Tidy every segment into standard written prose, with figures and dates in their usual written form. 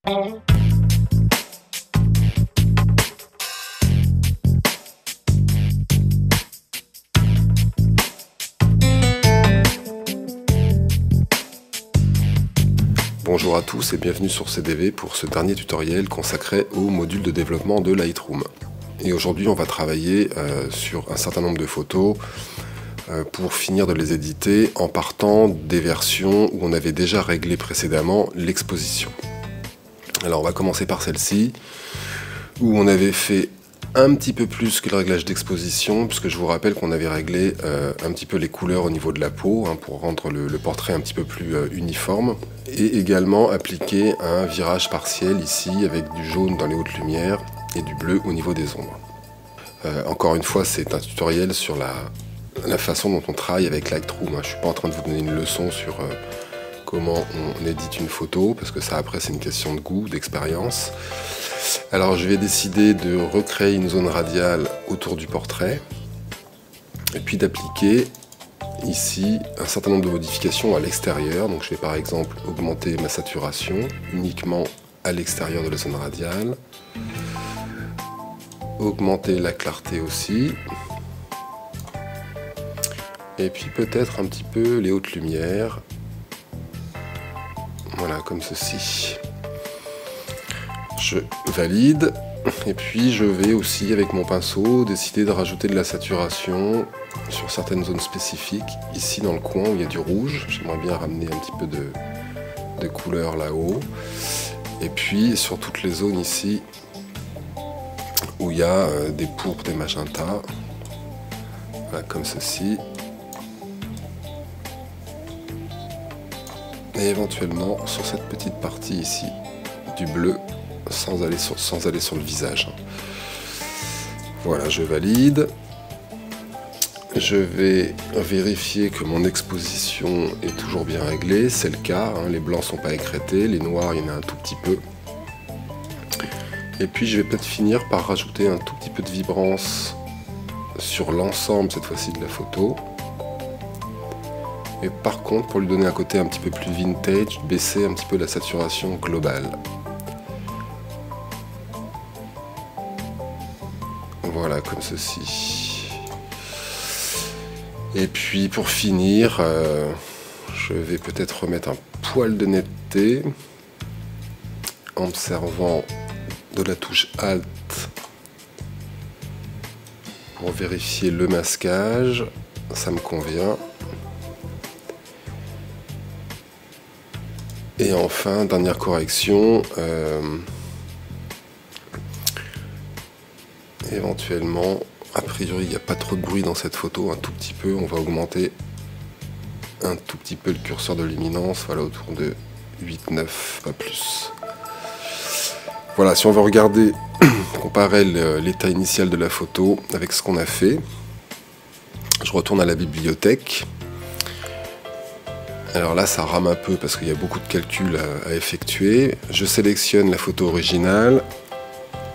Bonjour à tous et bienvenue sur CDV pour ce dernier tutoriel consacré au module de développement de Lightroom. Et aujourd'hui on va travailler sur un certain nombre de photos pour finir de les éditer en partant des versions où on avait déjà réglé précédemment l'exposition. Alors on va commencer par celle-ci où on avait fait un petit peu plus que le réglage d'exposition, puisque je vous rappelle qu'on avait réglé un petit peu les couleurs au niveau de la peau pour rendre le portrait un petit peu plus uniforme, et également appliquer un virage partiel ici avec du jaune dans les hautes lumières et du bleu au niveau des ombres. Encore une fois, c'est un tutoriel sur la façon dont on travaille avec Lightroom. Je ne suis pas en train de vous donner une leçon sur comment on édite une photo, parce que ça après c'est une question de goût, d'expérience. Alors je vais décider de recréer une zone radiale autour du portrait et puis d'appliquer ici un certain nombre de modifications à l'extérieur. Donc je vais par exemple augmenter ma saturation uniquement à l'extérieur de la zone radiale, augmenter la clarté aussi, et puis peut-être un petit peu les hautes lumières, voilà, comme ceci. Je valide, et puis je vais aussi avec mon pinceau décider de rajouter de la saturation sur certaines zones spécifiques. Ici dans le coin où il y a du rouge, j'aimerais bien ramener un petit peu de couleur là-haut, et puis sur toutes les zones ici où il y a des pourpres, des magentas, voilà, comme ceci, et éventuellement sur cette petite partie ici du bleu, sans aller sur le visage. Voilà, je valide. Je vais vérifier que mon exposition est toujours bien réglée. C'est le cas, les blancs sont pas écrêtés, les noirs il y en a un tout petit peu. Et puis je vais peut-être finir par rajouter un tout petit peu de vibrance sur l'ensemble cette fois-ci de la photo. Et par contre, pour lui donner un côté un petit peu plus vintage, baisser un petit peu la saturation globale. Voilà, comme ceci. Et puis pour finir, je vais peut-être remettre un poil de netteté en me servant de la touche Alt pour vérifier le masquage. Ça me convient. Et enfin, dernière correction, éventuellement, a priori il n'y a pas trop de bruit dans cette photo, un tout petit peu, on va augmenter un tout petit peu le curseur de luminance, voilà, autour de 8-9, pas plus. Voilà, si on veut regarder, comparer l'état initial de la photo avec ce qu'on a fait, je retourne à la bibliothèque. Alors là ça rame un peu parce qu'il y a beaucoup de calculs à effectuer. Je sélectionne la photo originale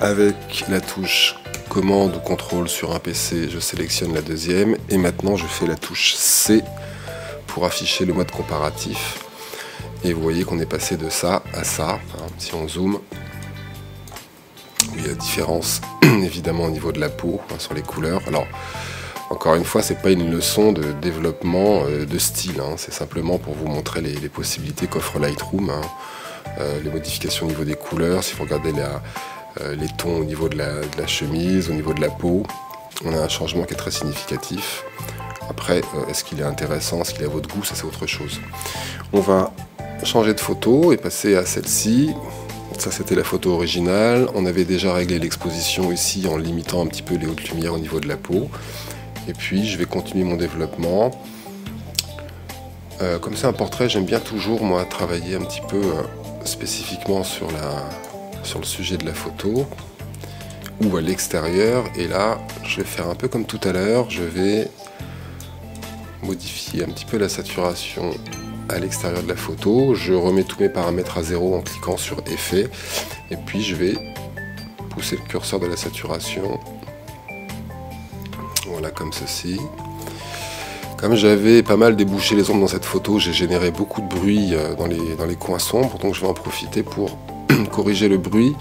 avec la touche commande ou contrôle sur un PC, je sélectionne la deuxième et maintenant je fais la touche C pour afficher le mode comparatif. Et vous voyez qu'on est passé de ça à ça, si on zoome. Il y a différence évidemment au niveau de la peau, sur les couleurs. Alors encore une fois, c'est pas une leçon de développement de style, c'est simplement pour vous montrer les possibilités qu'offre Lightroom, les modifications au niveau des couleurs. Si vous regardez les tons au niveau de la chemise, au niveau de la peau, on a un changement qui est très significatif. Après, est-ce qu'il est intéressant, est-ce qu'il est à votre goût, ça c'est autre chose. On va changer de photo et passer à celle-ci. Ça c'était la photo originale. On avait déjà réglé l'exposition ici en limitant un petit peu les hautes lumières au niveau de la peau. Et puis je vais continuer mon développement. Comme c'est un portrait, j'aime bien toujours moi travailler un petit peu spécifiquement sur le sujet de la photo ou à l'extérieur. Et là, je vais faire un peu comme tout à l'heure. Je vais modifier un petit peu la saturation à l'extérieur de la photo. Je remets tous mes paramètres à 0 en cliquant sur Effet. Et puis je vais pousser le curseur de la saturation. Voilà, comme ceci. Comme j'avais pas mal débouché les ombres dans cette photo, j'ai généré beaucoup de bruit dans les coins sombres, donc je vais en profiter pour corriger le bruit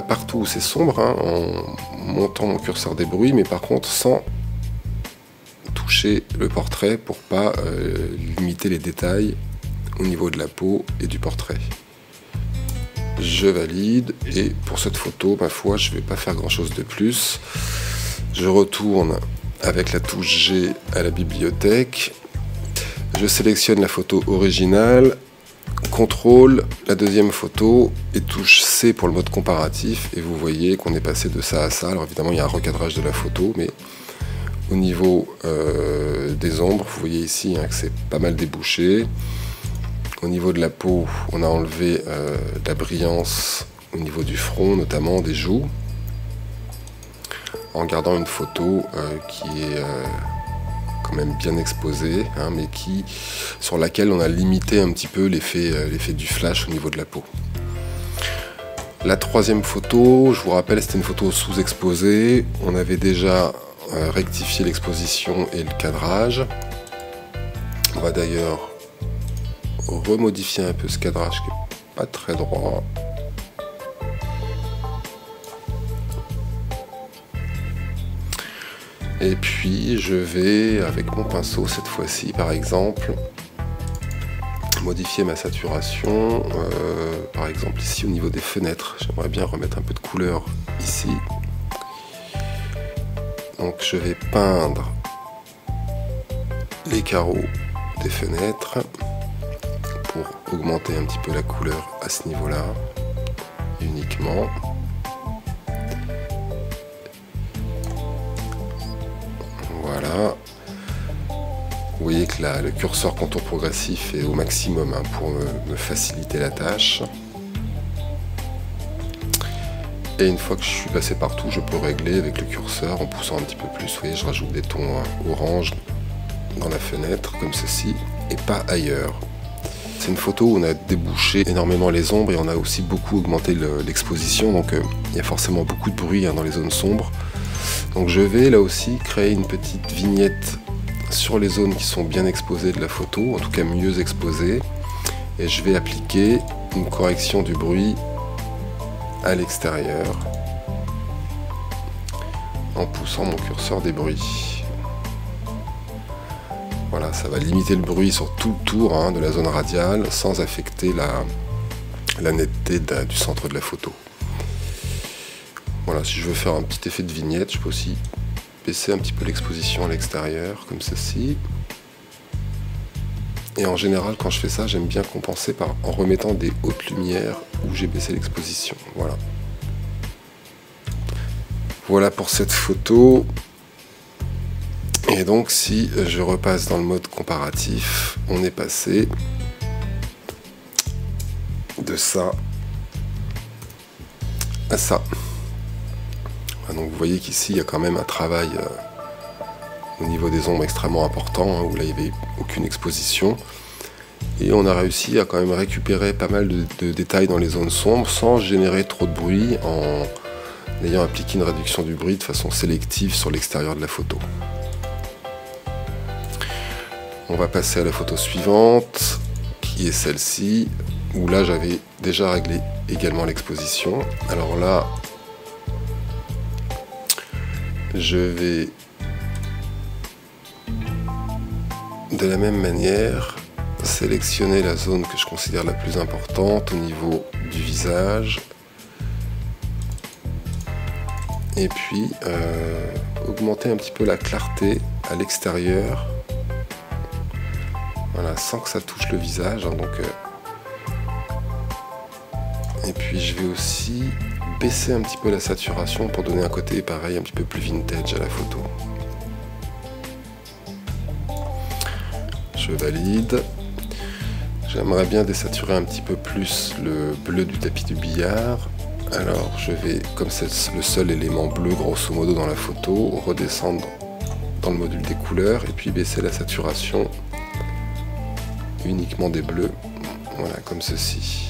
partout où c'est sombre, hein, en montant mon curseur des bruits, mais par contre sans toucher le portrait pour pas limiter les détails au niveau de la peau et du portrait. Je valide, et pour cette photo, ma foi, je vais pas faire grand chose de plus. Je retourne avec la touche G à la bibliothèque. Je sélectionne la photo originale, CTRL, la deuxième photo, et touche C pour le mode comparatif, et vous voyez qu'on est passé de ça à ça. Alors évidemment il y a un recadrage de la photo, mais au niveau des ombres, vous voyez ici hein, que c'est pas mal débouché. Au niveau de la peau, on a enlevé la brillance au niveau du front, notamment des joues, en gardant une photo qui est quand même bien exposée, hein, mais sur laquelle on a limité un petit peu l'effet du flash au niveau de la peau. La troisième photo, je vous rappelle, c'était une photo sous-exposée. On avait déjà rectifié l'exposition et le cadrage. On va d'ailleurs remodifier un peu ce cadrage qui n'est pas très droit. Et puis je vais, avec mon pinceau cette fois-ci par exemple, modifier ma saturation. Par exemple ici au niveau des fenêtres, j'aimerais bien remettre un peu de couleur ici. Donc je vais peindre les carreaux des fenêtres pour augmenter un petit peu la couleur à ce niveau-là, uniquement. Voilà. Vous voyez que là, le curseur contour progressif est au maximum hein, pour me faciliter la tâche. Et une fois que je suis passé partout, je peux régler avec le curseur en poussant un petit peu plus. Vous voyez, je rajoute des tons orange dans la fenêtre, comme ceci, et pas ailleurs. C'est une photo où on a débouché énormément les ombres et on a aussi beaucoup augmenté l'exposition, donc il y a forcément beaucoup de bruit hein, dans les zones sombres. Donc je vais là aussi créer une petite vignette sur les zones qui sont bien exposées de la photo, en tout cas mieux exposées, et je vais appliquer une correction du bruit à l'extérieur en poussant mon curseur des bruits. Voilà, ça va limiter le bruit sur tout le tour hein, de la zone radiale sans affecter la netteté du centre de la photo. Voilà, si je veux faire un petit effet de vignette, je peux aussi baisser un petit peu l'exposition à l'extérieur, comme ceci. Et en général, quand je fais ça, j'aime bien compenser en remettant des hautes lumières où j'ai baissé l'exposition. Voilà. Voilà pour cette photo. Et donc si je repasse dans le mode comparatif, on est passé de ça à ça. Donc vous voyez qu'ici il y a quand même un travail au niveau des ombres extrêmement important, hein, où là il n'y avait aucune exposition. Et on a réussi à quand même récupérer pas mal de détails dans les zones sombres sans générer trop de bruit, en ayant appliqué une réduction du bruit de façon sélective sur l'extérieur de la photo. On va passer à la photo suivante, qui est celle-ci, où là j'avais déjà réglé également l'exposition. Alors là, je vais de la même manière sélectionner la zone que je considère la plus importante au niveau du visage, et puis augmenter un petit peu la clarté à l'extérieur. Voilà, sans que ça touche le visage, hein, donc, et puis je vais aussi baisser un petit peu la saturation pour donner un côté pareil, un petit peu plus vintage à la photo. Je valide. J'aimerais bien désaturer un petit peu plus le bleu du tapis du billard. Alors je vais, comme c'est le seul élément bleu grosso modo dans la photo, redescendre dans le module des couleurs et puis baisser la saturation uniquement des bleus, voilà, comme ceci.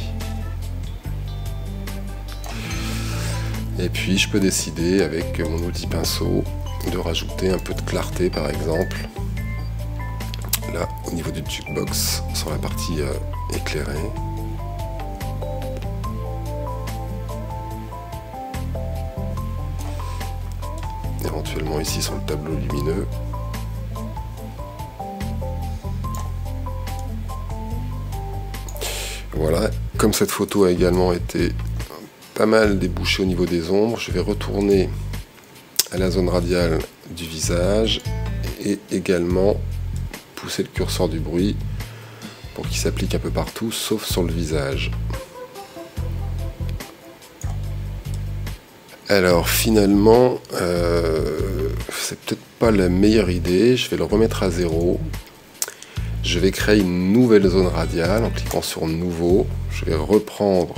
Et puis je peux décider avec mon outil pinceau de rajouter un peu de clarté par exemple, là au niveau du jukebox sur la partie éclairée. éventuellement ici sur le tableau lumineux. Voilà, comme cette photo a également été pas mal débouchée au niveau des ombres, je vais retourner à la zone radiale du visage et également pousser le curseur du bruit pour qu'il s'applique un peu partout sauf sur le visage. Alors finalement, c'est peut-être pas la meilleure idée, je vais le remettre à 0. Je vais créer une nouvelle zone radiale en cliquant sur Nouveau. Je vais reprendre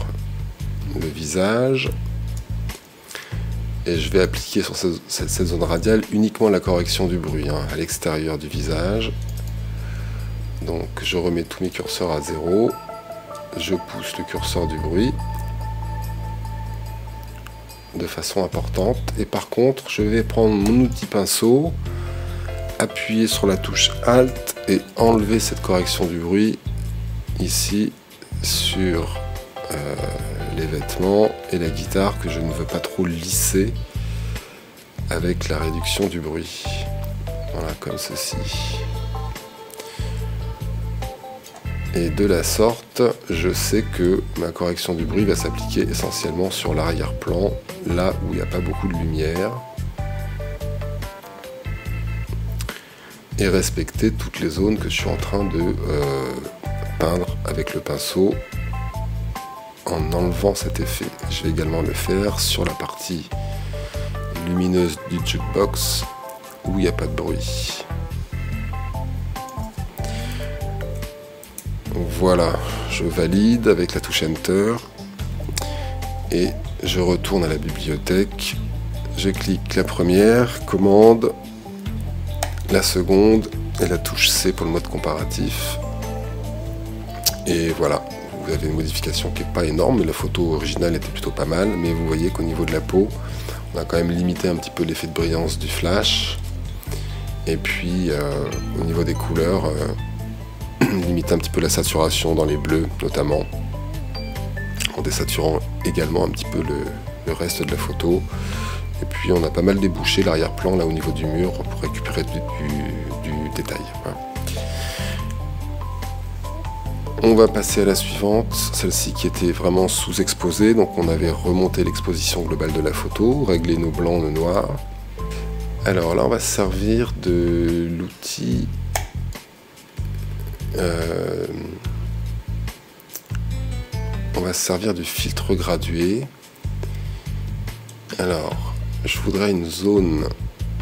le visage et je vais appliquer sur cette zone radiale uniquement la correction du bruit à l'extérieur du visage. Donc je remets tous mes curseurs à 0. Je pousse le curseur du bruit de façon importante. Et par contre, je vais prendre mon outil pinceau, appuyer sur la touche Alt et enlever cette correction du bruit ici sur les vêtements et la guitare que je ne veux pas trop lisser avec la réduction du bruit. Voilà, comme ceci. Et de la sorte, je sais que ma correction du bruit va s'appliquer essentiellement sur l'arrière-plan, là où il n'y a pas beaucoup de lumière. Et respecter toutes les zones que je suis en train de peindre avec le pinceau en enlevant cet effet. Je vais également le faire sur la partie lumineuse du jukebox où il n'y a pas de bruit. Voilà, je valide avec la touche Enter et je retourne à la bibliothèque. Je clique la première, commande, la seconde et la touche C pour le mode comparatif. Et voilà, vous avez une modification qui n'est pas énorme, mais la photo originale était plutôt pas mal. Mais vous voyez qu'au niveau de la peau, on a quand même limité un petit peu l'effet de brillance du flash. Et puis au niveau des couleurs, limiter un petit peu la saturation dans les bleus notamment, en désaturant également un petit peu le reste de la photo. Et puis on a pas mal débouché l'arrière-plan là au niveau du mur pour récupérer du détail. Voilà. On va passer à la suivante, celle-ci qui était vraiment sous-exposée, donc on avait remonté l'exposition globale de la photo, réglé nos blancs, nos noirs. Alors là on va se servir de l'outil on va se servir du filtre gradué. Alors, je voudrais une zone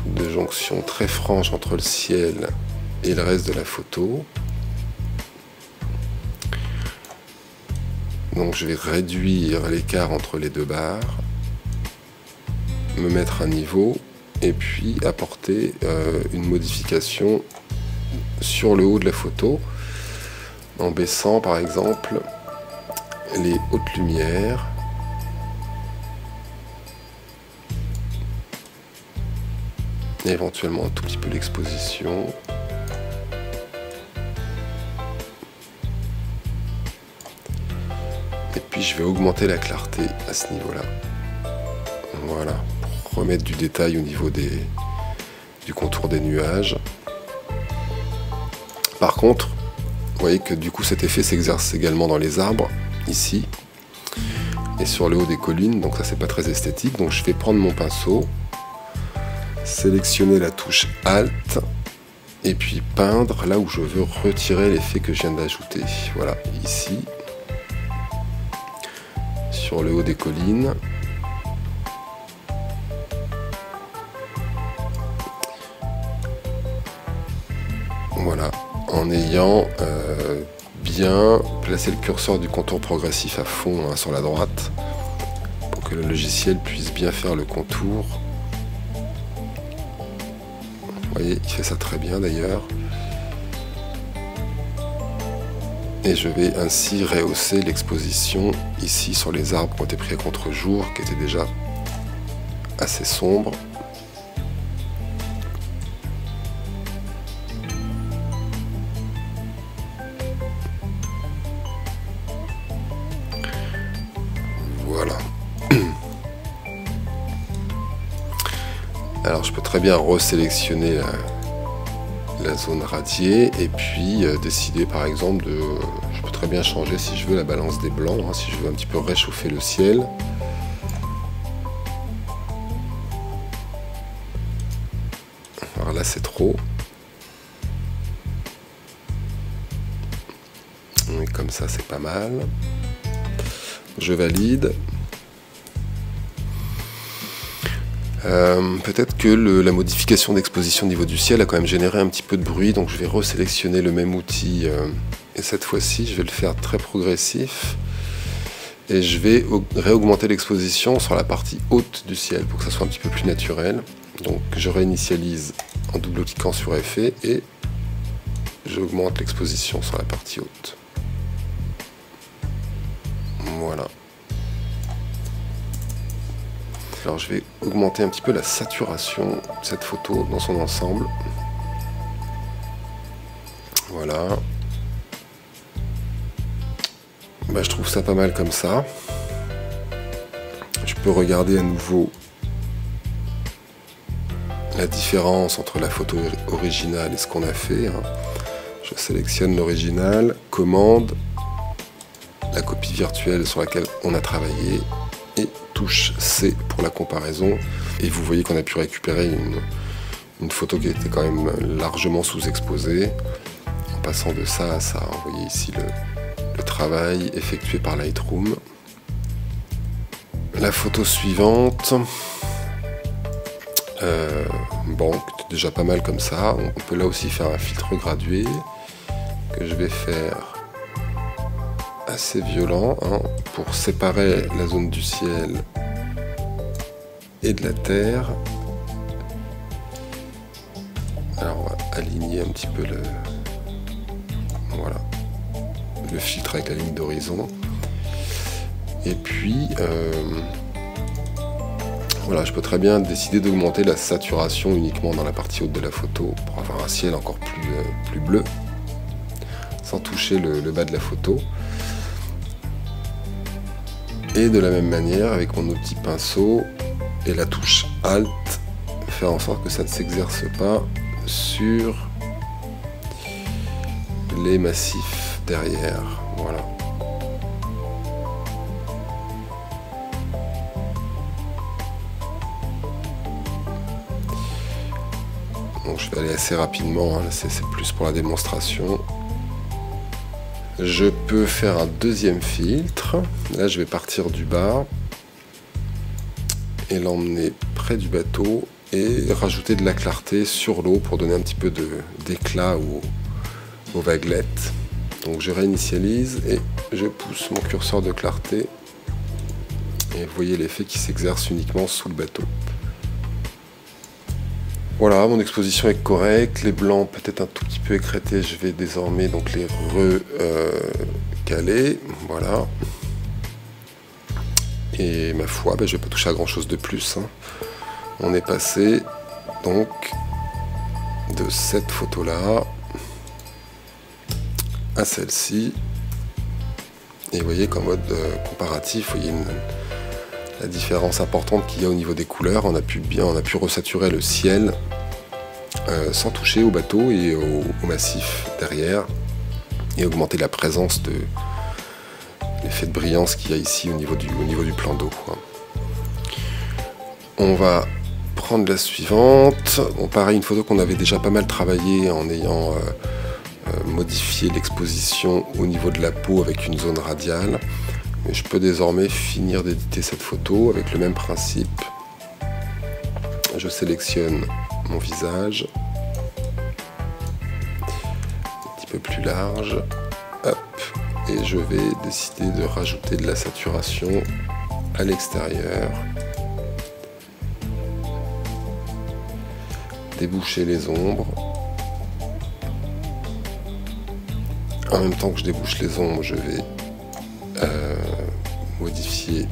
de jonction très franche entre le ciel et le reste de la photo. Donc je vais réduire l'écart entre les deux barres, me mettre à niveau et puis apporter une modification sur le haut de la photo en baissant par exemple les hautes lumières et éventuellement un tout petit peu l'exposition. Et puis je vais augmenter la clarté à ce niveau-là. Voilà, pour remettre du détail au niveau du contour des nuages. Par contre, vous voyez que du coup cet effet s'exerce également dans les arbres, ici, et sur le haut des collines, donc ça c'est pas très esthétique. Donc je vais prendre mon pinceau, sélectionner la touche Alt, et puis peindre là où je veux retirer l'effet que je viens d'ajouter. Voilà, ici, sur le haut des collines. Voilà, en ayant bien placé le curseur du contour progressif à fond sur la droite pour que le logiciel puisse bien faire le contour. Vous voyez, il fait ça très bien d'ailleurs. Et je vais ainsi rehausser l'exposition ici sur les arbres qui ont été pris à contre-jour, qui étaient déjà assez sombres. Voilà. Alors je peux très bien resélectionner la zone radiée et puis décider par exemple de... Je peux très bien changer si je veux la balance des blancs, hein, si je veux un petit peu réchauffer le ciel. Alors là c'est trop. Et comme ça c'est pas mal. Je valide. Peut-être que la modification d'exposition au niveau du ciel a quand même généré un petit peu de bruit, donc je vais resélectionner le même outil et cette fois-ci je vais le faire très progressif et je vais réaugmenter l'exposition sur la partie haute du ciel pour que ça soit un petit peu plus naturel. Donc je réinitialise en double-cliquant sur effet et j'augmente l'exposition sur la partie haute. Voilà. Alors je vais augmenter un petit peu la saturation de cette photo dans son ensemble. Voilà. Bah, je trouve ça pas mal comme ça. Je peux regarder à nouveau la différence entre la photo originale et ce qu'on a fait. Je sélectionne l'original, commande, la copie virtuelle sur laquelle on a travaillé et touche C pour la comparaison. Et vous voyez qu'on a pu récupérer une photo qui était quand même largement sous-exposée. En passant de ça à ça, vous voyez ici le travail effectué par Lightroom. La photo suivante, bon, c'est déjà pas mal comme ça. On peut là aussi faire un filtre gradué que je vais faire assez violent pour séparer la zone du ciel et de la terre. Alors on va aligner un petit peu le filtre avec la ligne d'horizon. Et puis voilà, je peux très bien décider d'augmenter la saturation uniquement dans la partie haute de la photo pour avoir un ciel encore plus bleu sans toucher le bas de la photo. Et de la même manière, avec mon petit pinceau et la touche Alt, faire en sorte que ça ne s'exerce pas sur les massifs derrière. Voilà. Donc je vais aller assez rapidement, c'est plus pour la démonstration. Je peux faire un deuxième filtre. Là, je vais partir du bas et l'emmener près du bateau et rajouter de la clarté sur l'eau pour donner un petit peu d'éclat aux vaguelettes. Donc je réinitialise et je pousse mon curseur de clarté et vous voyez l'effet qui s'exerce uniquement sous le bateau. Voilà, mon exposition est correcte, les blancs peut-être un tout petit peu écrêtés, je vais désormais donc les recaler, voilà. Et ma foi, je ne vais pas toucher à grand chose de plus. On est passé donc de cette photo-là à celle-ci. Et vous voyez qu'en mode comparatif, vous voyez la différence importante qu'il y a au niveau des couleurs. On a pu resaturer le ciel sans toucher au bateau et au massif derrière et augmenter la présence de l'effet de brillance qu'il y a ici au niveau du plan d'eau. On va prendre la suivante. Bon, pareil, une photo qu'on avait déjà pas mal travaillé en ayant modifié l'exposition au niveau de la peau avec une zone radiale. Mais je peux désormais finir d'éditer cette photo avec le même principe. Je sélectionne mon visage, un petit peu plus large, hop, et je vais décider de rajouter de la saturation à l'extérieur, déboucher les ombres. En même temps que je débouche les ombres, je vais modifier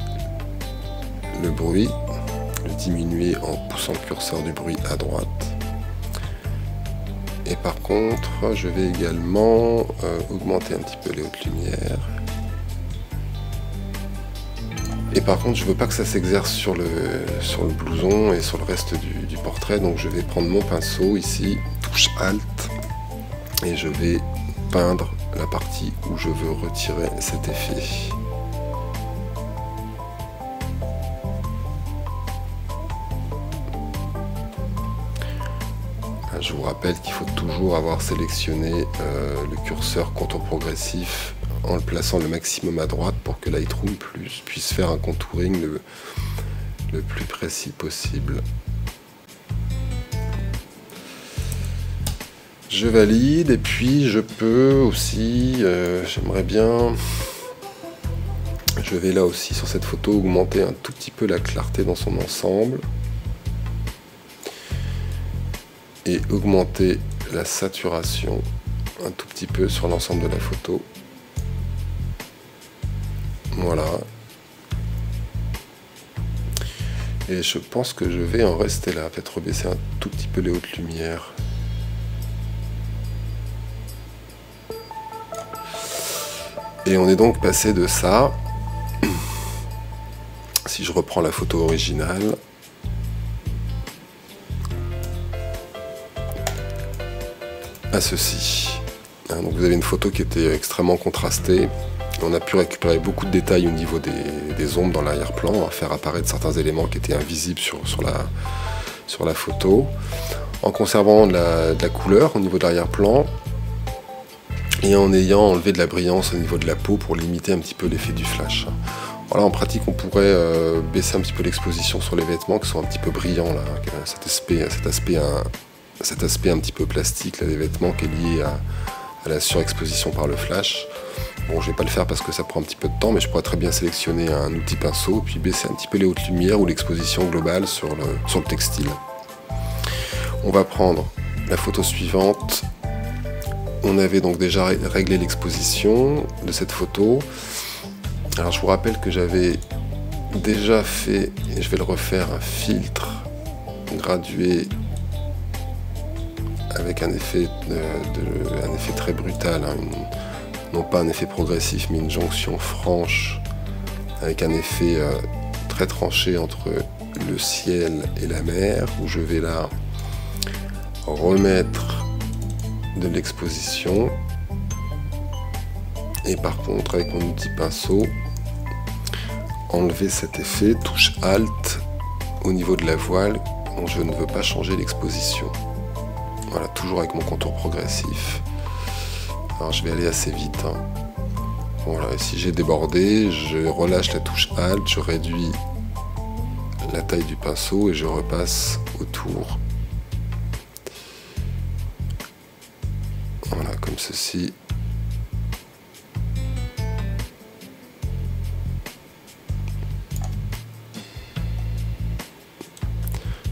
le bruit, le diminuer en poussant le curseur du bruit à droite. Et par contre, je vais également augmenter un petit peu les hautes lumières. Et par contre, je veux pas que ça s'exerce sur le blouson et sur le reste du portrait, donc je vais prendre mon pinceau ici, touche Alt, et je vais peindre la partie où je veux retirer cet effet. Je vous rappelle qu'il faut toujours avoir sélectionné le curseur contour progressif en le plaçant le maximum à droite pour que Lightroom puisse faire un contouring le plus précis possible. Je valide et puis je peux aussi, j'aimerais bien, je vais là aussi sur cette photo augmenter un tout petit peu la clarté dans son ensemble et augmenter la saturation un tout petit peu sur l'ensemble de la photo. Voilà. Et je pense que je vais en rester là, peut-être rebaisser un tout petit peu les hautes lumières. Et on est donc passé de ça, si je reprends la photo originale, à ceci. Donc vous avez une photo qui était extrêmement contrastée. On a pu récupérer beaucoup de détails au niveau des ombres dans l'arrière-plan, à faire apparaître certains éléments qui étaient invisibles sur la photo, en conservant de la couleur au niveau de l'arrière-plan et en ayant enlevé de la brillance au niveau de la peau pour limiter un petit peu l'effet du flash. Voilà, en pratique, on pourrait baisser un petit peu l'exposition sur les vêtements qui sont un petit peu brillants, là, cet aspect un petit peu plastique là, des vêtements qui est lié à la surexposition par le flash. Bon, je vais pas le faire parce que ça prend un petit peu de temps, mais je pourrais très bien sélectionner un outil pinceau puis baisser un petit peu les hautes lumières ou l'exposition globale sur le textile. On va prendre la photo suivante. On avait donc déjà réglé l'exposition de cette photo. Alors je vous rappelle que j'avais déjà fait, et je vais le refaire, un filtre gradué avec un effet très brutal, hein, non pas un effet progressif mais une jonction franche avec un effet très tranché entre le ciel et la mer, où je vais là remettre de l'exposition et par contre avec mon outil pinceau enlever cet effet, touche Alt au niveau de la voile dont je ne veux pas changer l'exposition. Voilà, toujours avec mon contour progressif. Alors je vais aller assez vite, hein. Voilà, et si j'ai débordé, je relâche la touche Alt, je réduis la taille du pinceau et je repasse autour. Voilà, comme ceci.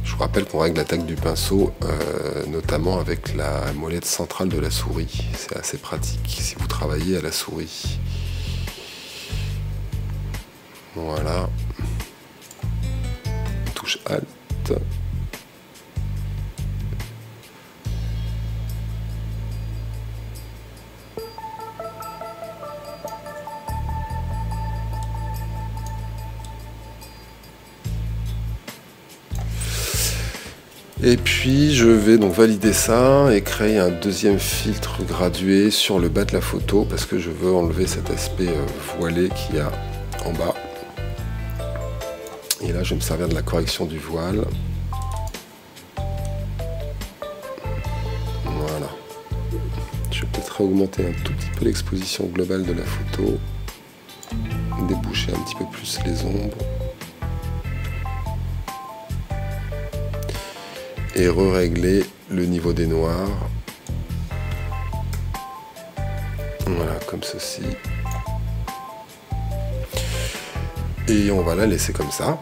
Je vous rappelle qu'on règle la taille du pinceau, notamment avec la molette centrale de la souris. C'est assez pratique si vous travaillez à la souris. Voilà. Touche Alt. Et puis je vais donc valider ça et créer un deuxième filtre gradué sur le bas de la photo parce que je veux enlever cet aspect voilé qu'il y a en bas. Et là je vais me servir de la correction du voile. Voilà. Je vais peut-être augmenter un tout petit peu l'exposition globale de la photo. Déboucher un petit peu plus les ombres. Et régler le niveau des noirs. Voilà, comme ceci. Et on va la laisser comme ça.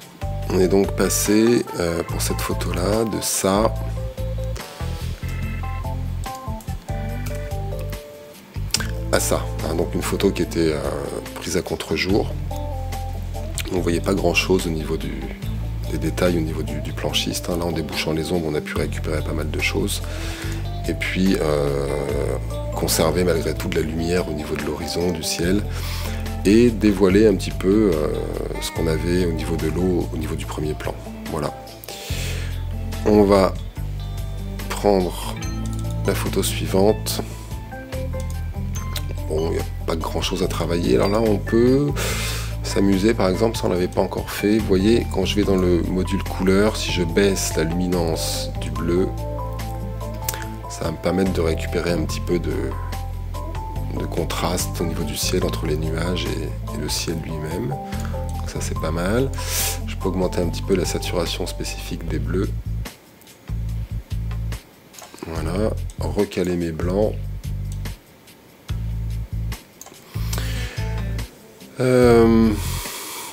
On est donc passé pour cette photo-là de ça à ça. Hein, donc une photo qui était prise à contre-jour. On ne voyait pas grand-chose au niveau des détails au niveau du planchiste. Hein. Là, en débouchant les ombres, on a pu récupérer pas mal de choses. Et puis, conserver malgré tout de la lumière au niveau de l'horizon, du ciel. et dévoiler un petit peu ce qu'on avait au niveau de l'eau, au niveau du premier plan. Voilà. On va prendre la photo suivante. Bon, il n'y a pas grand chose à travailler. Alors là, on peut s'amuser, par exemple, si on ne l'avait pas encore fait. Vous voyez, quand je vais dans le module couleur, si je baisse la luminance du bleu, ça va me permettre de récupérer un petit peu de contraste au niveau du ciel entre les nuages et le ciel lui-même. Donc ça, c'est pas mal. Je peux augmenter un petit peu la saturation spécifique des bleus. Voilà, recaler mes blancs.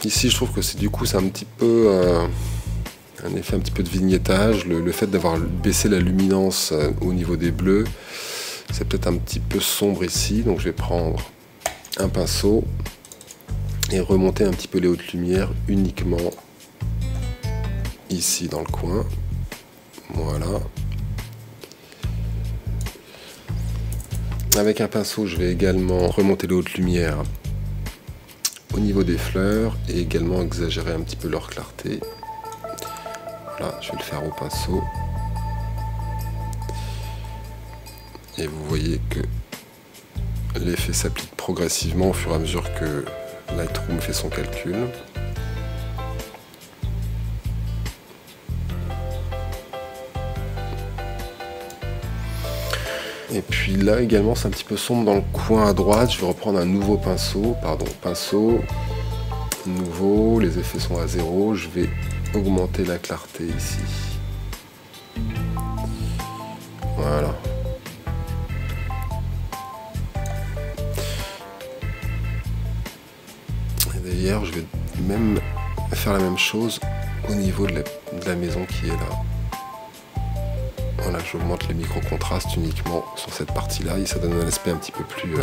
Ici, je trouve que c'est un petit peu un effet un petit peu de vignettage. Le fait d'avoir baissé la luminance au niveau des bleus, c'est peut-être un petit peu sombre ici. Donc je vais prendre un pinceau et remonter un petit peu les hautes lumières uniquement ici dans le coin. Voilà. Avec un pinceau, je vais également remonter les hautes lumières au niveau des fleurs et également exagérer un petit peu leur clarté. Voilà, je vais le faire au pinceau. Et vous voyez que l'effet s'applique progressivement au fur et à mesure que Lightroom fait son calcul. Et puis là également c'est un petit peu sombre dans le coin à droite. Je vais reprendre un nouveau pinceau, pinceau nouveau, les effets sont à 0. Je vais augmenter la clarté ici. Voilà. Et d'ailleurs je vais même faire la même chose au niveau de la maison qui est là. Voilà, j'augmente les micro-contrastes uniquement sur cette partie-là et ça donne un aspect un petit peu plus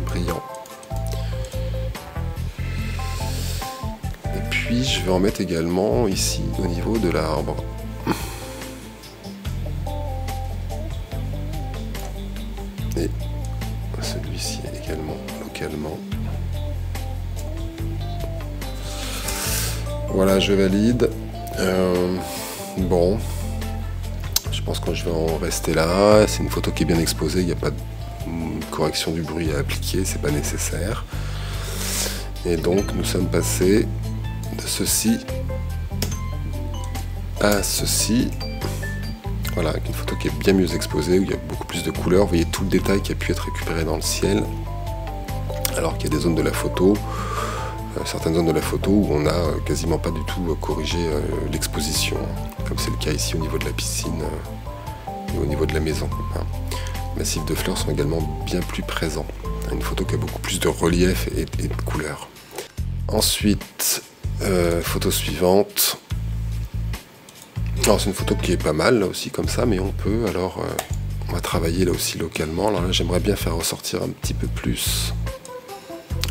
brillant. Et puis je vais en mettre également ici au niveau de l'arbre. Et celui-ci également localement. Voilà, je valide. Bon. Je pense que je vais en rester là. C'est une photo qui est bien exposée, il n'y a pas de correction du bruit à appliquer, c'est pas nécessaire. Et donc nous sommes passés de ceci à ceci. Voilà, avec une photo qui est bien mieux exposée, où il y a beaucoup plus de couleurs. Vous voyez tout le détail qui a pu être récupéré dans le ciel. Alors qu'il y a des zones de la photo, certaines zones de la photo où on n'a quasiment pas du tout corrigé l'exposition, comme c'est le cas ici au niveau de la piscine et au niveau de la maison. Les massifs de fleurs sont également bien plus présents. Une photo qui a beaucoup plus de relief et de couleurs. Ensuite, photo suivante. Alors c'est une photo qui est pas mal là aussi comme ça, mais on peut on va travailler là aussi localement. Alors là j'aimerais bien faire ressortir un petit peu plus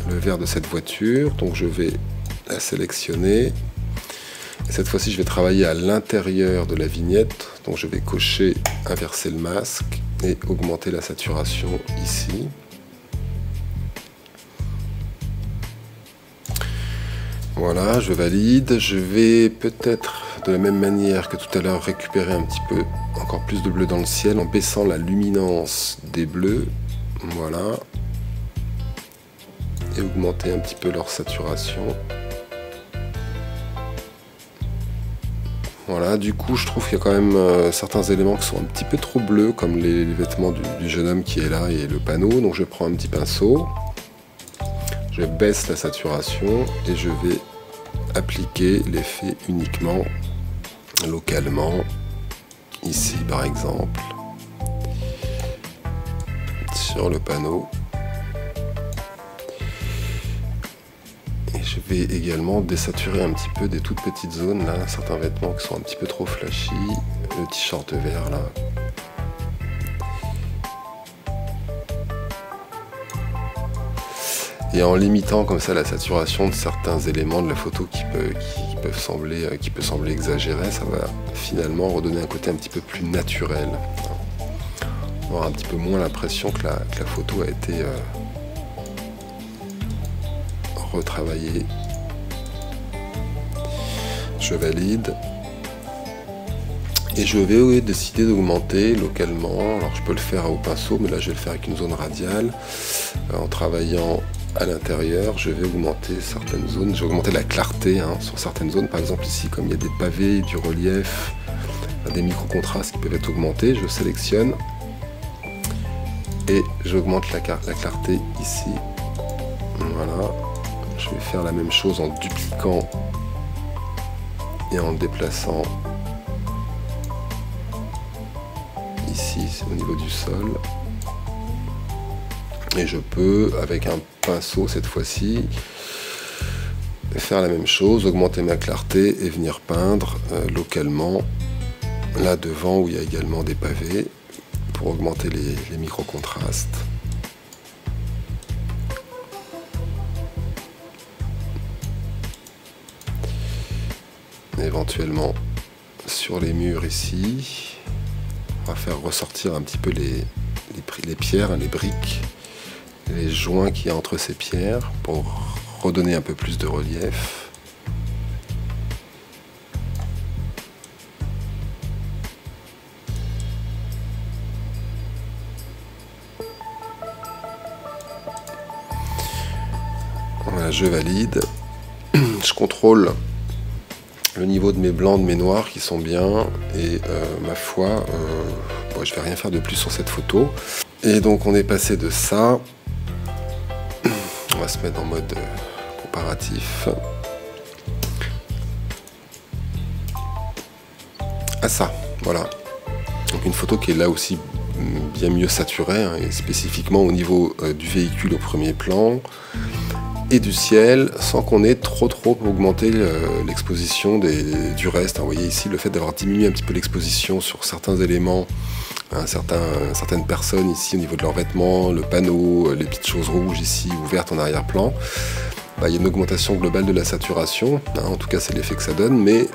le vert de cette voiture, donc je vais la sélectionner. Et cette fois-ci je vais travailler à l'intérieur de la vignette, donc je vais cocher inverser le masque et augmenter la saturation ici. Voilà, je valide. Je vais peut-être de la même manière que tout à l'heure récupérer un petit peu encore plus de bleu dans le ciel en baissant la luminance des bleus. Voilà. Et augmenter un petit peu leur saturation. Voilà, du coup je trouve qu'il y a quand même certains éléments qui sont un petit peu trop bleus, comme les vêtements du jeune homme qui est là et le panneau. Donc je prends un petit pinceau, je baisse la saturation et je vais appliquer l'effet uniquement localement, ici par exemple, sur le panneau. Je vais également désaturer un petit peu des toutes petites zones là, certains vêtements qui sont un petit peu trop flashy, le t-shirt vert là. Et en limitant comme ça la saturation de certains éléments de la photo qui peut sembler exagéré, ça va finalement redonner un côté un petit peu plus naturel. On va avoir un petit peu moins l'impression que la photo a été retravailler. Je valide. Et je vais décider d'augmenter localement. Alors je peux le faire au pinceau, mais là je vais le faire avec une zone radiale. En travaillant à l'intérieur, je vais augmenter certaines zones. Je vais augmenter la clarté sur certaines zones. Par exemple ici, comme il y a des pavés, du relief, des micro-contrastes qui peuvent être augmentés, je sélectionne et j'augmente la clarté ici. Voilà. Je vais faire la même chose en dupliquant et en déplaçant ici, c'est au niveau du sol. Et je peux, avec un pinceau cette fois-ci, faire la même chose, augmenter ma clarté et venir peindre localement, là devant où il y a également des pavés, pour augmenter les micro-contrastes. Éventuellement sur les murs ici, on va faire ressortir un petit peu les pierres, les briques, les joints qu'il y a entre ces pierres pour redonner un peu plus de relief. Voilà, je valide. Je contrôle le niveau de mes blancs, de mes noirs qui sont bien, et ma foi, je vais rien faire de plus sur cette photo. Et donc on est passé de ça, on va se mettre en mode comparatif, à ça, voilà. Donc une photo qui est là aussi bien mieux saturée, et spécifiquement au niveau du véhicule au premier plan, et du ciel, sans qu'on ait trop augmenté l'exposition du reste. Vous voyez ici le fait d'avoir diminué un petit peu l'exposition sur certains éléments, certaines personnes ici au niveau de leurs vêtements, le panneau, les petites choses rouges ici ouvertes en arrière-plan. Il y a une augmentation globale de la saturation, en tout cas c'est l'effet que ça donne, mais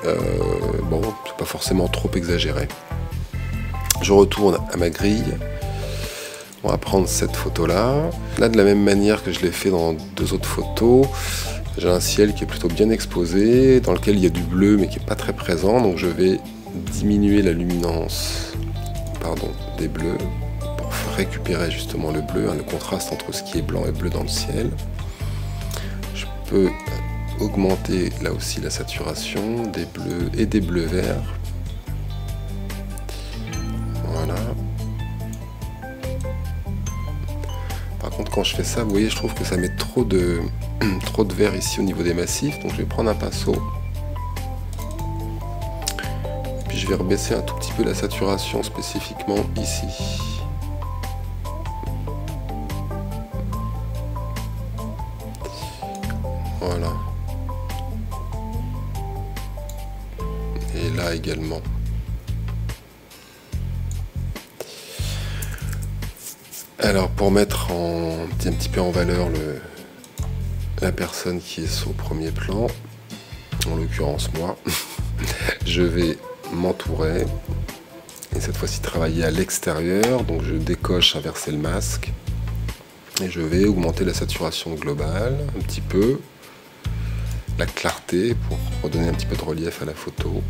bon, c'est pas forcément trop exagéré. Je retourne à ma grille. On va prendre cette photo-là. Là, de la même manière que je l'ai fait dans deux autres photos, j'ai un ciel qui est plutôt bien exposé, dans lequel il y a du bleu, mais qui n'est pas très présent. Donc je vais diminuer la luminance des bleus pour récupérer justement le bleu, le contraste entre ce qui est blanc et bleu dans le ciel. Je peux augmenter là aussi la saturation des bleus et des bleus verts. Voilà. Par contre, quand je fais ça, vous voyez, je trouve que ça met trop de vert ici au niveau des massifs. Donc je vais prendre un pinceau. Puis je vais rebaisser un tout petit peu la saturation spécifiquement ici. Voilà. Et là également. Alors pour mettre un petit peu en valeur la personne qui est au premier plan, en l'occurrence moi, je vais m'entourer et cette fois-ci travailler à l'extérieur. Donc je décoche inverser le masque et je vais augmenter la saturation globale un petit peu, la clarté pour redonner un petit peu de relief à la photo.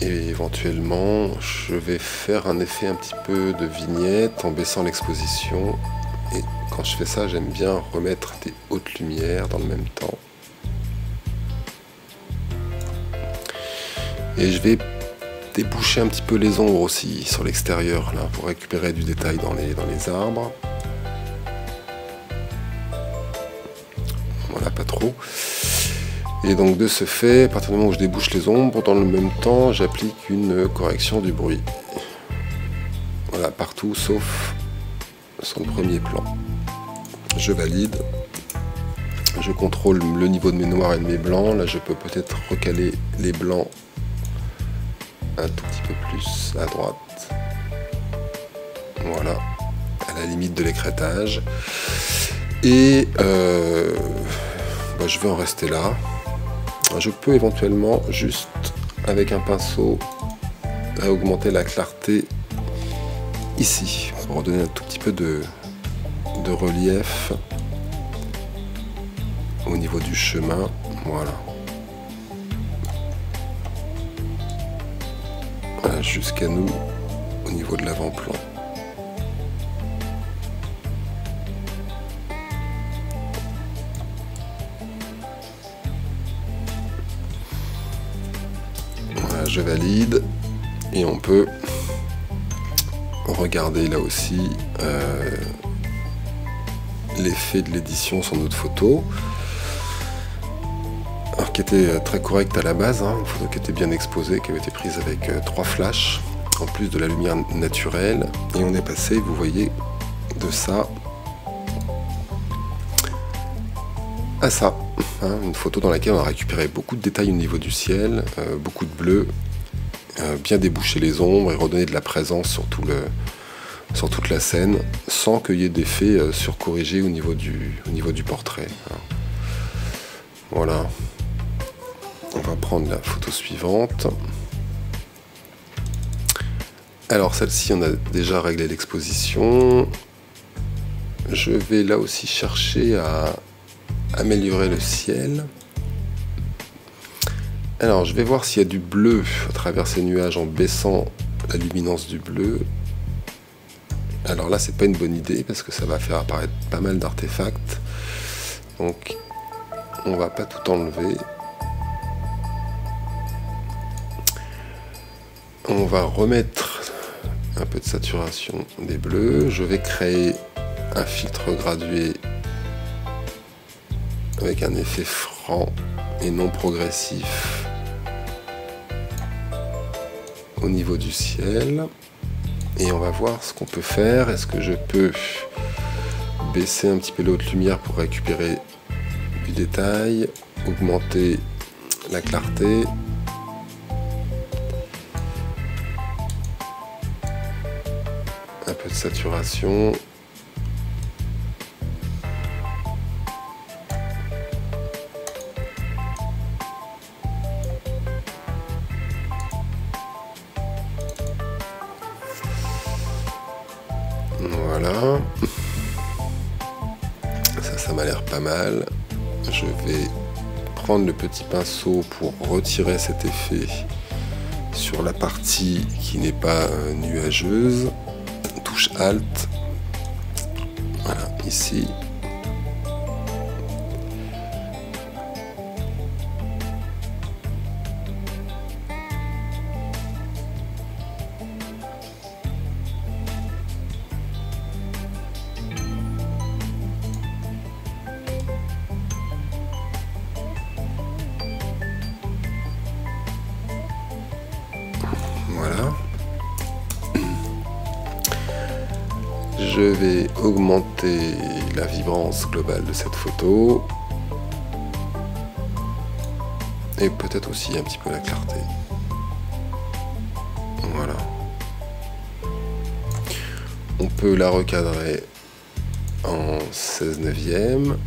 Et éventuellement, je vais faire un effet un petit peu de vignette en baissant l'exposition. Et quand je fais ça, j'aime bien remettre des hautes lumières dans le même temps. Et je vais déboucher un petit peu les ombres aussi sur l'extérieur, là, pour récupérer du détail dans les arbres. Voilà, pas trop. Et donc de ce fait, à partir du moment où je débouche les ombres, dans le même temps, j'applique une correction du bruit. Voilà, partout sauf sur le premier plan. Je valide. Je contrôle le niveau de mes noirs et de mes blancs. Là, je peux peut-être recaler les blancs un tout petit peu plus à droite. Voilà, à la limite de l'écrêtage. Et je vais en rester là. Je peux éventuellement, juste avec un pinceau, augmenter la clarté ici, pour redonner un tout petit peu de relief au niveau du chemin, voilà. Voilà, jusqu'à nous au niveau de l'avant-plan. Voilà, je valide et on peut regarder là aussi l'effet de l'édition sur notre photo. Alors, qui était très correcte à la base, hein, une photo qui était bien exposée, qui avait été prise avec 3 flashs, en plus de la lumière naturelle. Et on est passé, vous voyez, de ça à ça. Hein, une photo dans laquelle on a récupéré beaucoup de détails au niveau du ciel, beaucoup de bleu, bien déboucher les ombres et redonner de la présence sur toute la scène, sans qu'il y ait d'effet surcorrigé au niveau du portrait. Hein. Voilà. On va prendre la photo suivante. Alors celle-ci, on a déjà réglé l'exposition. Je vais là aussi chercher à améliorer le ciel. Alors je vais voir s'il y a du bleu à travers ces nuages en baissant la luminance du bleu. Alors là, c'est pas une bonne idée parce que ça va faire apparaître pas mal d'artefacts. Donc on va pas tout enlever. On va remettre un peu de saturation des bleus. Je vais créer un filtre gradué avec un effet franc et non progressif au niveau du ciel. Et on va voir ce qu'on peut faire. Est-ce que je peux baisser un petit peu la haute lumière pour récupérer du détail, augmenter la clarté. Un peu de saturation. Voilà. Ça m'a l'air pas mal. Je vais prendre le petit pinceau pour retirer cet effet sur la partie qui n'est pas nuageuse. Touche Alt, voilà, ici. Voilà. Je vais augmenter la vibrance globale de cette photo et peut-être aussi un petit peu la clarté. Voilà. On peut la recadrer en 16/9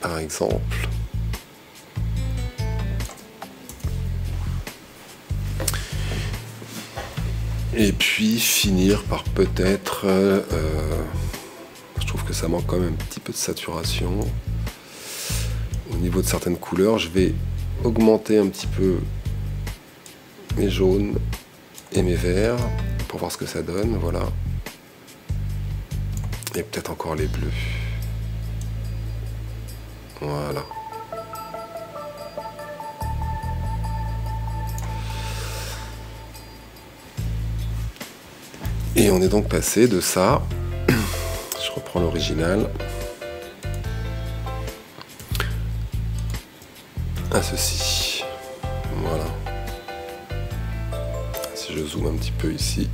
par exemple. Et puis finir par peut-être, je trouve que ça manque quand même un petit peu de saturation. Au niveau de certaines couleurs, je vais augmenter un petit peu mes jaunes et mes verts pour voir ce que ça donne, voilà. Et peut-être encore les bleus. Voilà. Et on est donc passé de ça, je reprends l'original, à ceci. Voilà. Si je zoome un petit peu ici,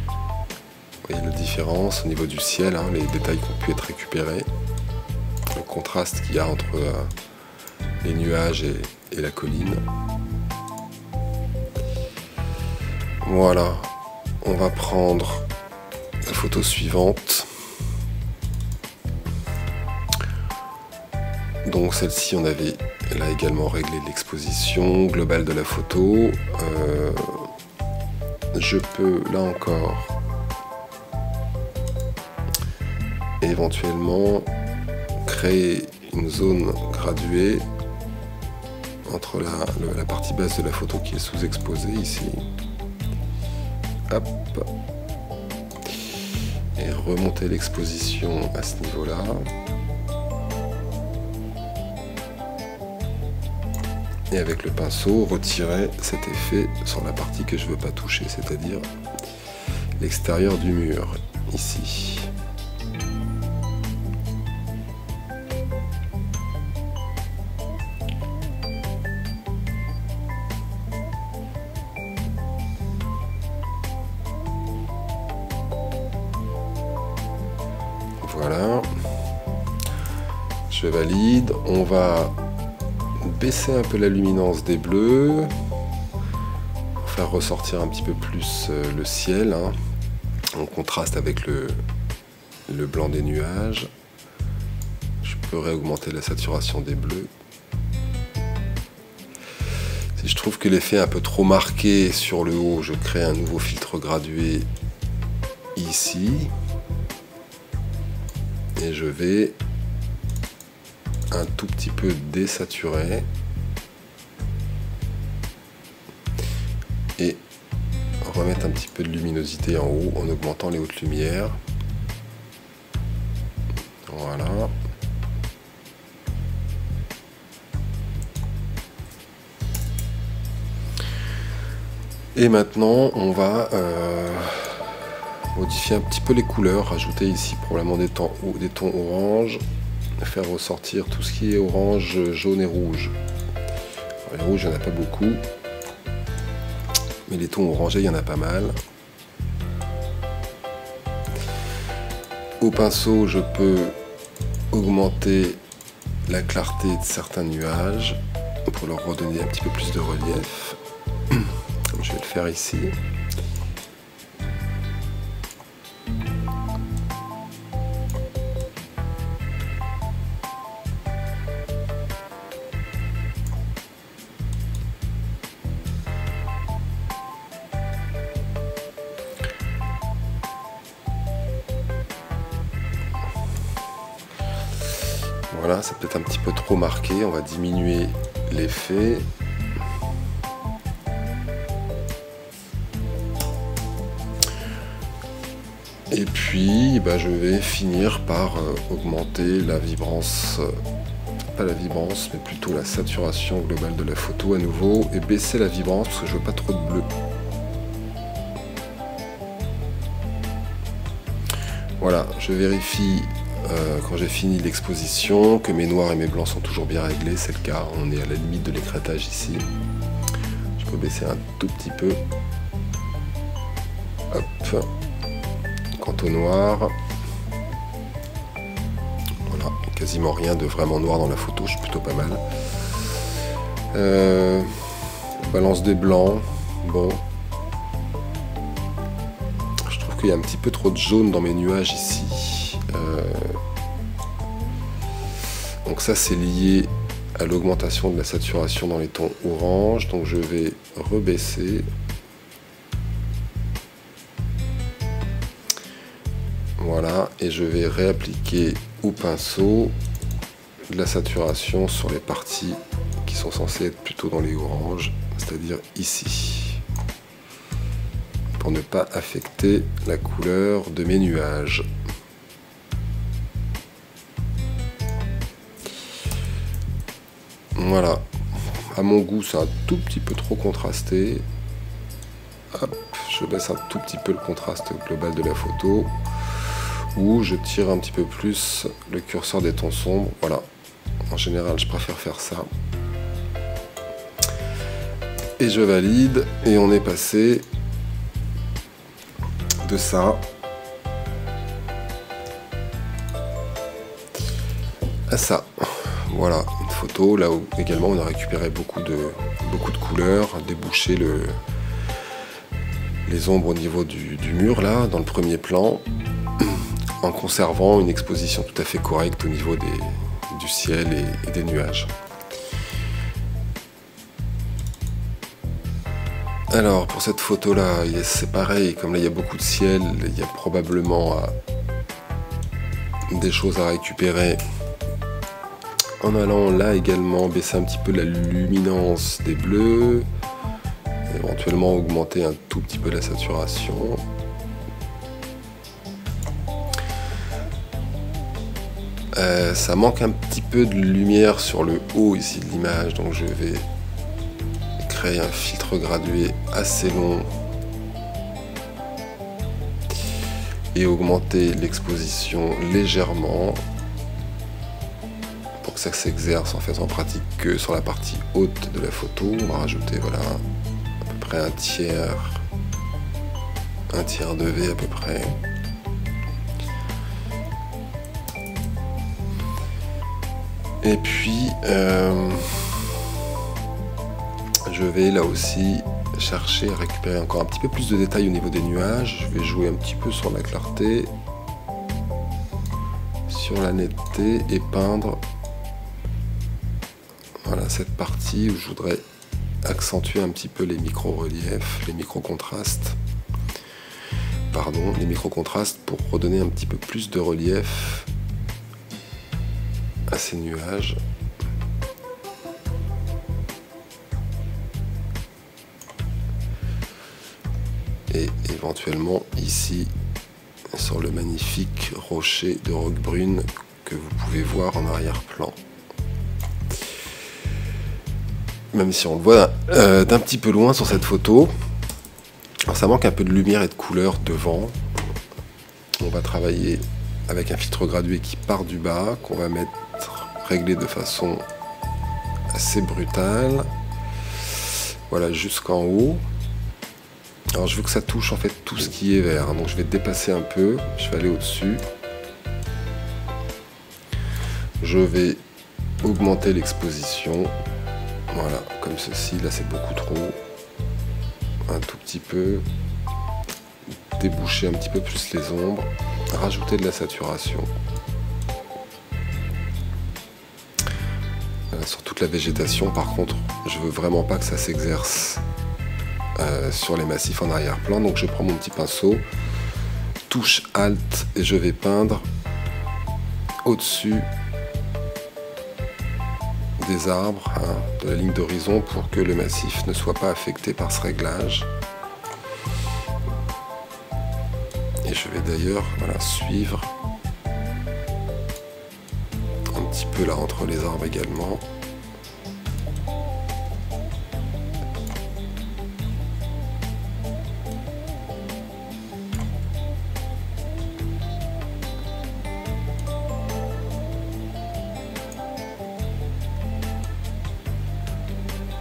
vous voyez la différence au niveau du ciel, hein, les détails qui ont pu être récupérés, le contraste qu'il y a entre les nuages et la colline. Voilà. On va prendre la photo suivante. Donc celle-ci, on avait là également réglé l'exposition globale de la photo. Je peux là encore et éventuellement créer une zone graduée entre la partie basse de la photo qui est sous-exposée ici. Hop. Et remonter l'exposition à ce niveau-là. Et avec le pinceau, retirer cet effet sur la partie que je ne veux pas toucher, c'est-à-dire l'extérieur du mur, ici. Voilà. Je valide. On va baisser un peu la luminance des bleus pour faire ressortir un petit peu plus le ciel, hein, en contraste avec le blanc des nuages. Je peux réaugmenter la saturation des bleus. Si je trouve que l'effet est un peu trop marqué sur le haut, je crée un nouveau filtre gradué ici et je vais un tout petit peu désaturer et remettre un petit peu de luminosité en haut en augmentant les hautes lumières. Voilà. Et maintenant on va modifier un petit peu les couleurs, rajouter ici probablement des tons orange, faire ressortir tout ce qui est orange, jaune et rouge. Alors, les rouges, il n'y en a pas beaucoup, mais les tons orangés, il y en a pas mal. Au pinceau, je peux augmenter la clarté de certains nuages pour leur redonner un petit peu plus de relief, comme je vais le faire ici. Voilà, c'est peut-être un petit peu trop marqué, on va diminuer l'effet. Et puis, je vais finir par augmenter la vibrance, pas la vibrance, mais plutôt la saturation globale de la photo à nouveau, et baisser la vibrance parce que je veux pas trop de bleu. Voilà, je vérifie quand j'ai fini l'exposition que mes noirs et mes blancs sont toujours bien réglés, c'est le cas, on est à la limite de l'écrêtage ici. Je peux baisser un tout petit peu. Hop. Quant au noir, voilà, quasiment rien de vraiment noir dans la photo, je suis plutôt pas mal. Balance des blancs, bon. Je trouve qu'il y a un petit peu trop de jaune dans mes nuages ici. Donc ça c'est lié à l'augmentation de la saturation dans les tons orange, donc je vais rebaisser. Voilà, et je vais réappliquer au pinceau de la saturation sur les parties qui sont censées être plutôt dans les oranges, c'est-à-dire ici, pour ne pas affecter la couleur de mes nuages. Voilà, à mon goût c'est un tout petit peu trop contrasté. Hop, je baisse un tout petit peu le contraste global de la photo, ou je tire un petit peu plus le curseur des tons sombres. Voilà, en général je préfère faire ça. Et je valide, et on est passé de ça à ça. Voilà, une photo là où également on a récupéré beaucoup de couleurs, débouché les ombres au niveau du mur là, dans le premier plan, en conservant une exposition tout à fait correcte au niveau du ciel et des nuages. Alors pour cette photo là, c'est pareil, comme là il y a beaucoup de ciel, il y a probablement à des choses à récupérer en allant là également baisser un petit peu la luminance des bleus, éventuellement augmenter un tout petit peu la saturation. Ça manque un petit peu de lumière sur le haut ici de l'image, donc je vais créer un filtre gradué assez long et augmenter l'exposition légèrement pour que ça s'exerce en fait en pratique que sur la partie haute de la photo. On va rajouter voilà à peu près un tiers de V à peu près. Et puis je vais là aussi chercher à récupérer encore un petit peu plus de détails au niveau des nuages. Je vais jouer un petit peu sur la clarté, sur la netteté et peindre voilà cette partie où je voudrais accentuer un petit peu les micro-reliefs, les micro-contrastes. Pardon, les micro-contrastes pour redonner un petit peu plus de relief à ces nuages. Et éventuellement ici sur le magnifique rocher de Roquebrune que vous pouvez voir en arrière-plan. Même si on le voit d'un petit peu loin sur cette photo. Alors ça manque un peu de lumière et de couleur devant. On va travailler avec un filtre gradué qui part du bas, qu'on va mettre réglé de façon assez brutale. Voilà, jusqu'en haut. Alors je veux que ça touche en fait tout ce qui est vert, donc je vais dépasser un peu, je vais aller au-dessus. Je vais augmenter l'exposition, voilà, comme ceci, là c'est beaucoup trop. Un tout petit peu, déboucher un petit peu plus les ombres, rajouter de la saturation. Sur toute la végétation, par contre, je veux vraiment pas que ça s'exerce sur les massifs en arrière-plan, donc je prends mon petit pinceau, touche Alt et je vais peindre au-dessus des arbres, de la ligne d'horizon, pour que le massif ne soit pas affecté par ce réglage. Et je vais d'ailleurs voilà, suivre un petit peu là entre les arbres également.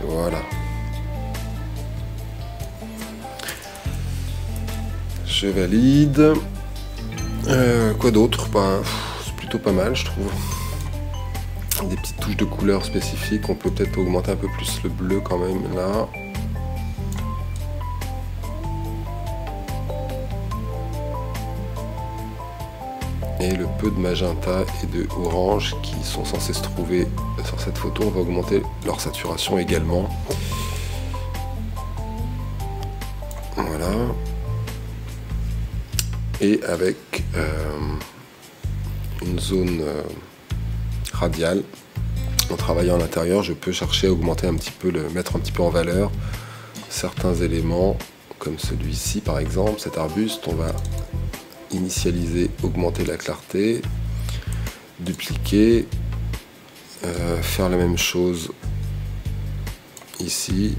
Voilà. Je valide. Quoi d'autre? C'est plutôt pas mal, je trouve. Des petites touches de couleurs spécifiques. On peut peut-être augmenter un peu plus le bleu quand même là. Et le peu de magenta et de orange qui sont censés se trouver sur cette photo, on va augmenter leur saturation également. Voilà. Et avec une zone radiale, en travaillant à l'intérieur, je peux chercher à augmenter un petit peu, mettre un petit peu en valeur certains éléments, comme celui-ci par exemple, cet arbuste. On va initialiser, augmenter la clarté, dupliquer, faire la même chose ici,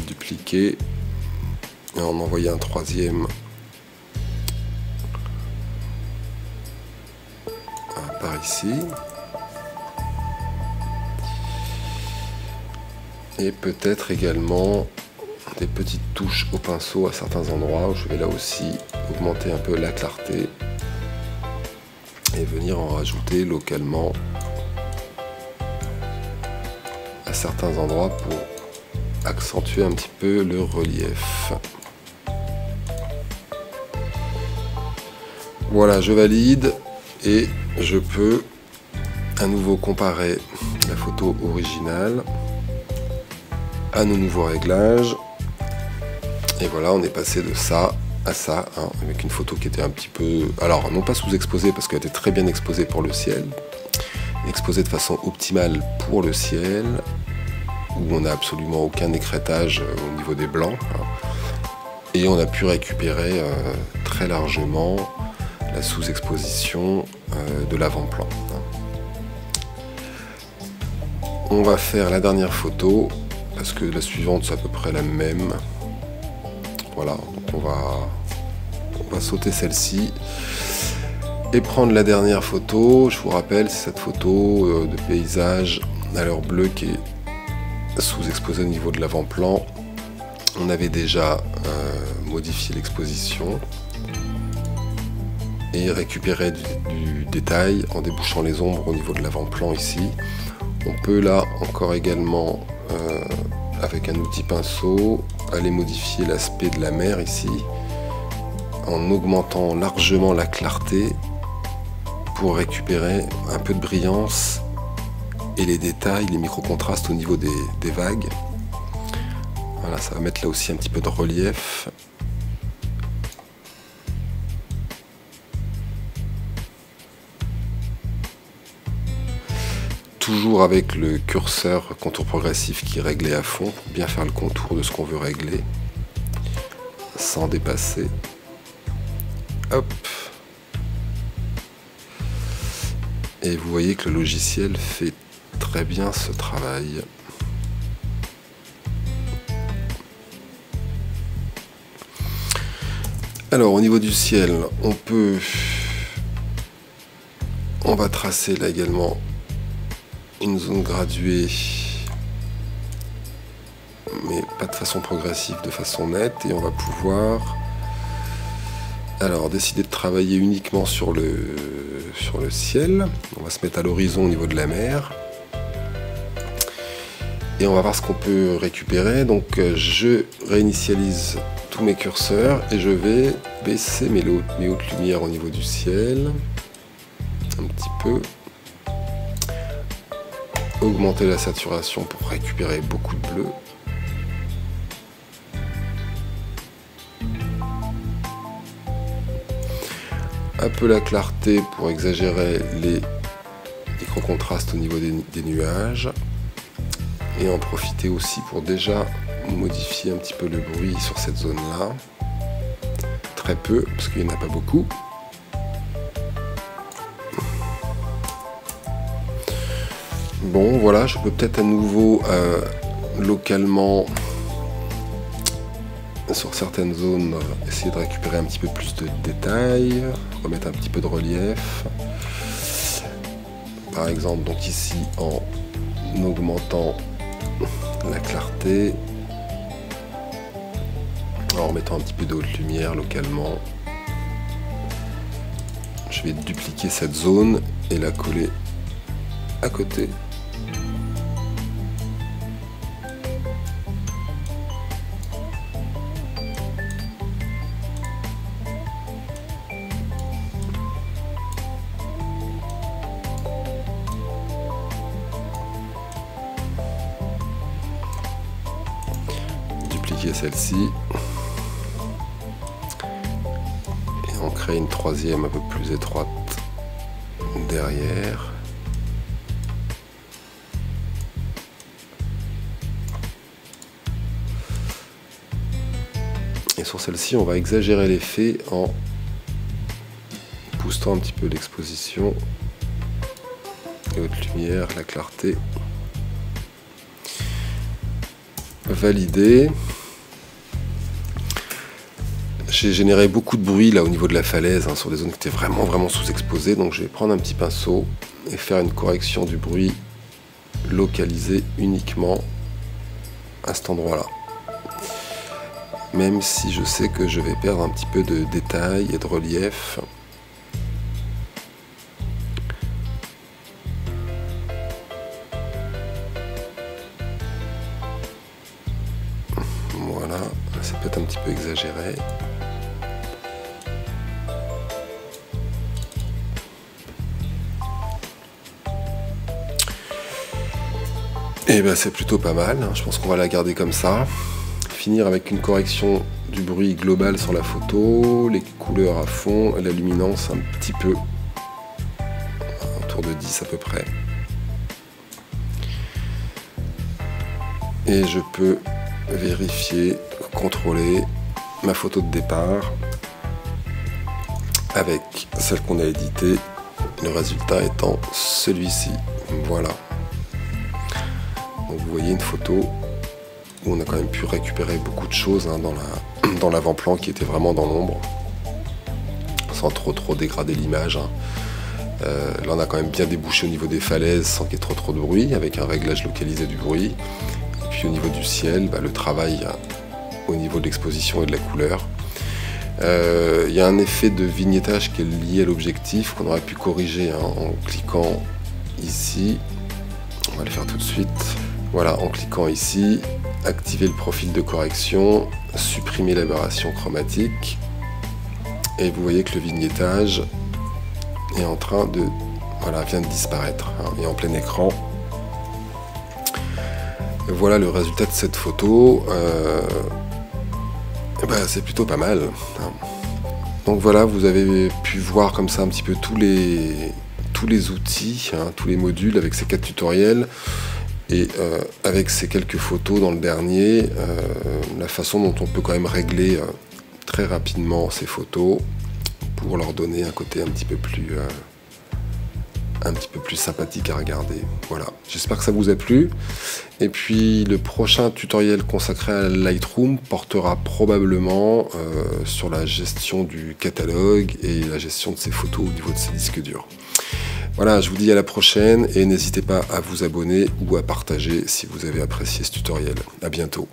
dupliquer et en envoyer un troisième par ici, et peut-être également des petites touches au pinceau à certains endroits où je vais là aussi augmenter un peu la clarté et venir en rajouter localement à certains endroits pour accentuer un petit peu le relief. Voilà, je valide et je peux à nouveau comparer la photo originale à nos nouveaux réglages. Et voilà, on est passé de ça à ça, hein, avec une photo qui était un petit peu, alors non pas sous-exposée parce qu'elle était très bien exposée pour le ciel, exposée de façon optimale pour le ciel, où on n'a absolument aucun écrêtage au niveau des blancs, hein, et on a pu récupérer très largement la sous-exposition de l'avant-plan. On va faire la dernière photo, parce que la suivante c'est à peu près la même. Voilà, donc on va sauter celle-ci et prendre la dernière photo. Je vous rappelle, c'est cette photo de paysage à l'heure bleue qui est sous-exposée au niveau de l'avant-plan. On avait déjà modifié l'exposition et récupéré du détail en débouchant les ombres au niveau de l'avant-plan ici. On peut là encore également, avec un outil pinceau, aller modifier l'aspect de la mer ici, en augmentant largement la clarté pour récupérer un peu de brillance et les détails, les micro-contrastes au niveau des vagues. Voilà, ça va mettre là aussi un petit peu de relief. Toujours avec le curseur contour progressif qui est réglé à fond pour bien faire le contour de ce qu'on veut régler sans dépasser. Hop. Et vous voyez que le logiciel fait très bien ce travail. Alors au niveau du ciel, on va tracer là également une zone graduée, mais pas de façon progressive, de façon nette, et on va pouvoir alors décider de travailler uniquement sur le ciel. On va se mettre à l'horizon au niveau de la mer et on va voir ce qu'on peut récupérer. Donc je réinitialise tous mes curseurs et je vais baisser mes hautes lumières au niveau du ciel un petit peu, augmenter la saturation pour récupérer beaucoup de bleu. Un peu la clarté pour exagérer les micro-contrastes au niveau des nuages. Et en profiter aussi pour déjà modifier un petit peu le bruit sur cette zone-là. Très peu, parce qu'il n'y en a pas beaucoup. Bon, voilà, je peux peut-être à nouveau localement, sur certaines zones, essayer de récupérer un petit peu plus de détails, remettre un petit peu de relief. Par exemple, donc ici, en augmentant la clarté, en remettant un petit peu de haute lumière localement. Je vais dupliquer cette zone et la coller à côté. Celle-ci et on crée une troisième un peu plus étroite derrière. Et sur celle-ci on va exagérer l'effet en boostant un petit peu l'exposition, les hautes lumières, la clarté. Valider. J'ai généré beaucoup de bruit là au niveau de la falaise, hein, sur des zones qui étaient vraiment sous-exposées, donc je vais prendre un petit pinceau et faire une correction du bruit localisé uniquement à cet endroit-là. Même si je sais que je vais perdre un petit peu de détail et de relief. Voilà, c'est peut-être un petit peu exagéré. Et ben c'est plutôt pas mal, je pense qu'on va la garder comme ça. finir avec une correction du bruit global sur la photo, les couleurs à fond et la luminance un petit peu, autour de 10 à peu près. Et je peux vérifier, contrôler ma photo de départ avec celle qu'on a éditée, le résultat étant celui-ci. Voilà. Donc vous voyez une photo où on a quand même pu récupérer beaucoup de choses hein, dans l'avant-plan qui était vraiment dans l'ombre, sans trop dégrader l'image. Hein. Là on a quand même bien débouché au niveau des falaises sans qu'il y ait trop de bruit, avec un réglage localisé du bruit. Et puis au niveau du ciel, le travail au niveau de l'exposition et de la couleur. Il y a un effet de vignettage qui est lié à l'objectif qu'on aurait pu corriger hein, en cliquant ici. On va le faire tout de suite. Voilà, en cliquant ici, activer le profil de correction, supprimer l'aberration chromatique. Et vous voyez que le vignettage est en train de... Voilà, vient de disparaître. Hein, et en plein écran. Et voilà le résultat de cette photo. C'est plutôt pas mal. Donc voilà, vous avez pu voir comme ça un petit peu tous les outils, hein, tous les modules avec ces 4 tutoriels et avec ces quelques photos dans le dernier, la façon dont on peut quand même régler très rapidement ces photos pour leur donner un côté un petit peu plus sympathique à regarder. Voilà, j'espère que ça vous a plu. Et puis le prochain tutoriel consacré à Lightroom portera probablement sur la gestion du catalogue et la gestion de ses photos au niveau de ses disques durs. Voilà, je vous dis à la prochaine et n'hésitez pas à vous abonner ou à partager si vous avez apprécié ce tutoriel. À bientôt.